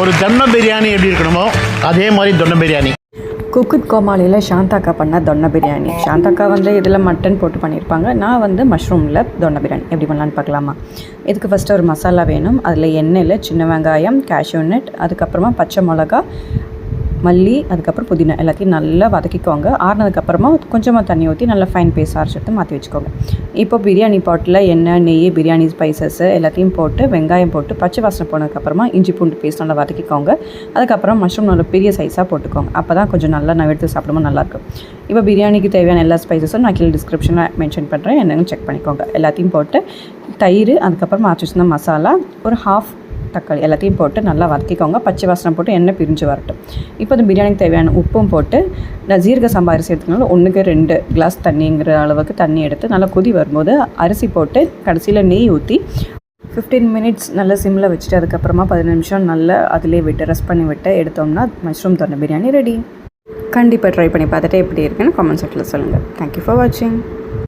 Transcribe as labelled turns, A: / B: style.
A: ஒரு தம்ம பிரியாணி எப்படி இருக்கணுமோ அதே மாதிரி தொன்ன பிரியாணி.
B: குக்குத் கோமாளியில் சாந்தாக்கா பண்ண தொன்ன பிரியாணி. சாந்தாக்கா இதில் மட்டன் போட்டு பண்ணியிருப்பாங்க. நான் மஷ்ரூமில் தொன்ன பிரியாணி எப்படி பண்ணலான்னு பார்க்கலாமா? இதுக்கு ஃபஸ்ட்டு ஒரு மசாலா வேணும். அதில் எண்ணெயில் சின்ன வெங்காயம், கேஷ்யூ நட், அதுக்கப்புறமா பச்சை மிளகா, மல்லி, அதுக்கப்புறம் புதினா எல்லாத்தையும் நல்லா வதக்கிக்கோங்க. ஆறுனதுக்கப்புறமா கொஞ்சமாக தண்ணி ஊற்றி நல்லா ஃபைன் பேஸ்ட் அரைச்சிட்டு மாற்றி வச்சுக்கோங்க. இப்போ பிரியாணி பாட்டில் எண்ணெய், நெய், பிரியாணி ஸ்பைசஸ்ஸு எல்லாத்தையும் போட்டு வெங்காயம் போட்டு பச்சை வாசனை போனதுக்கப்புறமா இஞ்சி பூண்டு பேஸ்ட் நல்லா வதக்கிக்கோங்க. அதுக்கப்புறம் மஷ்ரூம் நல்லா பெரிய சைஸாக போட்டுக்கோங்க. அப்போ தான் கொஞ்சம் நல்லா நான் எடுத்து சாப்பிடும்போது நல்லாயிருக்கும். இப்போ பிரியாணிக்கு தேவையான எல்லா ஸ்பைசஸும் நான் கீழே டிஸ்கிரிப்ஷனில் மென்ஷன் பண்ணுறேன், என்னன்னு செக் பண்ணிக்கோங்க. எல்லாத்தையும் போட்டு தயிர், அதுக்கப்புறம் மாற்றி வச்சுருந்த மசாலா, ஒரு ஹாஃப் தக்காளி எல்லாத்தையும் போட்டு நல்லா வதக்கிக்கோங்க. பச்சை வாசனை போட்டு எண்ணெய் பிரிஞ்சு வரட்டும். இப்போ இந்த பிரியாணிக்கு தேவையான உப்பும் போட்டு நான் ஜீரக சம்பா அரிசி எடுத்துக்கனால 1க்கு 2 கிளாஸ் தண்ணிங்கிற அளவுக்கு தண்ணி எடுத்து நல்லா கொதி வரும்போது அரிசி போட்டு கடைசியில் நெய் ஊற்றி 15 மினிட்ஸ் நல்லா சிம்மில் வச்சுட்டு அதுக்கப்புறமா 15 நிமிஷம் நல்லா அதிலே விட்டு ரெஸ்ட் பண்ணி விட்டு எடுத்தோம்னா மஷ்ரூம் தொன்ன பிரியாணி ரெடி. கண்டிப்பாக ட்ரை பண்ணி பார்த்துட்டு எப்படி இருக்குன்னு கமெண்ட் செக்ஷனில் சொல்லுங்கள். தேங்க்யூ ஃபார் வாட்சிங்.